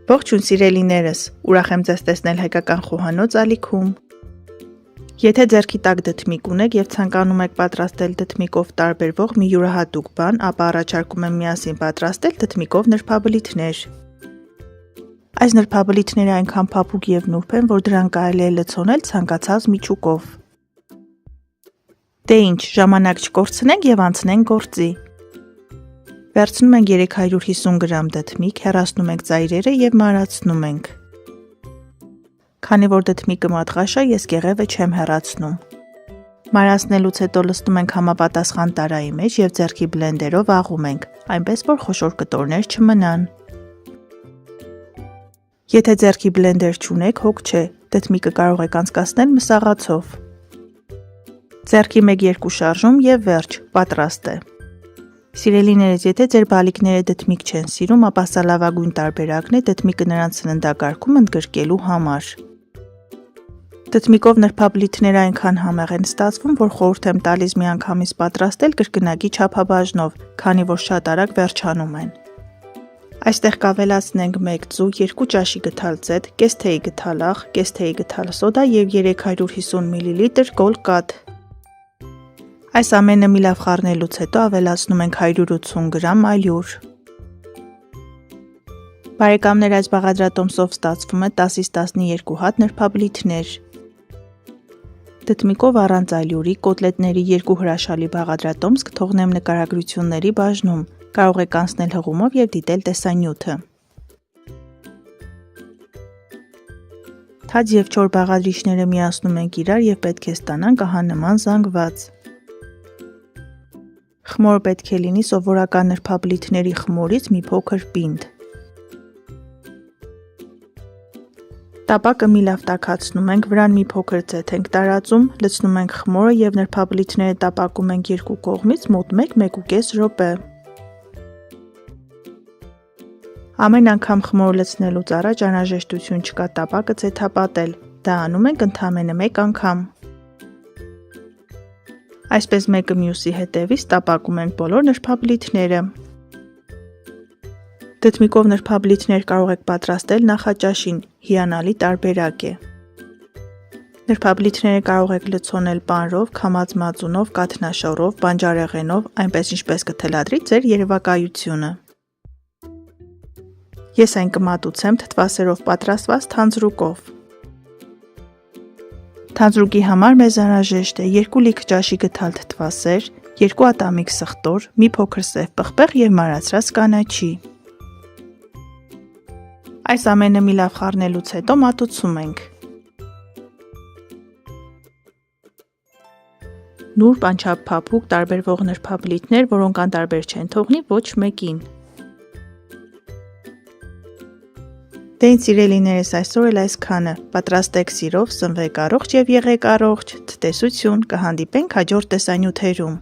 Ողջույն սիրելիներս, ուրախ եմ ձեզ տեսնել հայկական խոհանոց ալիքում։ Եթե ձեռքի տակ դդմիկ ունեք եւ ցանկանում եք պատրաստել դդմիկով տարբերվող մի յուրահատուկ բան, ապա առաջարկում եմ միասին պատրաստել դդմիկով նրբաբլիթներ։ Այս նրբաբլիթները այնքան փափուկ եւ նուրբ են, որ դրանք կարելի է լցոնել ցանկացած միջուկով։ Դե ինչ, ժամանակ չկորցնենք եւ անցնենք գործի։ Վերցնում ենք 350 գրամ դդմիկ, հեռացնում ենք ծայրերը եւ մարացնում ենք։ Քանի որ դդմիկը մատղաշ է, ես կեղևը չեմ հեռացնում։ Մարացնելուց հետո լցնում ենք համապատասխան տարայի մեջ եւ ձեռքի բլենդերով աղում ենք, այնպես որ խոշոր կտորներ չմնան։ Եթե ձեռքի բլենդեր չունեք, հոգ չէ, դդմիկը կարող եք անցկացնել մսաղացով։ Ձեռքի 1-2 շարժում եւ վերջ, պատրաստ է։ Սիրելիներս, եթե ձեր բալիկները դդմիկ չեն սիրում, ապա սա լավագույն տարբերակն է դդմիկը նրանց սննդակարգում ընդգրկելու համար։ Դդմիկով նրբաբլիթները այնքան համեղ են ստացվում, որ խորհուրդ եմ տալիս միանգամից պատրաստել կրկնակի չափաբաժնով, քանի որ շատ արագ վերջանում են։ Այստեղ կավելացնենք 1 ձու, 2 ճաշի գթալ ձեթ, կես թեյի գթալ աղ, կես թեյի գթալ սոդա եւ 350 մլ գոլ կաթ։ Այս ամենը մի լավ խառնելուց հետո ավելացնում ենք 180 գրամ ալյուր։ Բարեկամներ, այս բաղադրատոմսով ստացվում է 10-ից 12 հատ նրբաբլիթներ։ Դդմիկով առանց ալյուրի կոտլետների 2 հրաշալի բաղադրատոմս կթողնեմ նկարագրությունների բաժնում, կարող եք անցնել հղումով եւ դիտել տեսանյութը։ Թաց եւ չոր բաղադրիչները միացնում ենք իրար եւ պետք է ստանանք ահա նման զանգված։ Խմորը պետք է լինի սովորական նրբաբլիթների խմորից մի փոքր պինդ։ Տապակը մի լավ տաքացնում ենք, վրան մի փոքր ձեթ ենք տարածում, լցնում ենք խմորը եւ նրբաբլիթները տապակում ենք երկու կողմից մոտ 1-1.5 րոպե։ Ամեն անգամ խմոր լցնելուց առաջ անհրաժեշտություն չկա տապակը ձեթապատել, դա անում ենք ընդամենը 1 անգամ։ Այսպես մեկը մյուսի հետևից տապակում ենք բոլոր նրբաբլիթները։ Դդմիկով նրբաբլիթներ կարող եք պատրաստել նախաճաշին, հիանալի տարբերակ է։ Նրբաբլիթները կարող եք լցոնել պանրով, քամած մածունով, կաթնաշոռով, բանջարեղենով, այնպես ինչպես կթելադրի ձեր երևակայությունը։ Ես այն կմատուցեմ թթվասերով պատրաստված թանձրուկով։ Թանձրուկի համար մեզ անհրաժեշտ է 2 լիք ճաշի գթալ թթվասեր, 2 ատամիկ սխտոր, մի փոքր սև պղպեղ եւ մարացրած կանաչի։ Այս ամենը մի լավ խառնելուց հետո մատուցում ենք։ Նուրբ, անչափ փափուկ, տարբերվող նրբաբլիթներ, որոնք անտարբեր չեն թողնի ոչ մեկին։ Դե ինչ սիրելիներս, այսօր էլ այսքանը, պատրաստեք սիրով, սնվեք առողջ եւ եղեք առողջ, ցտեսություն, կհանդիպենք հաջորդ տեսանյութերում։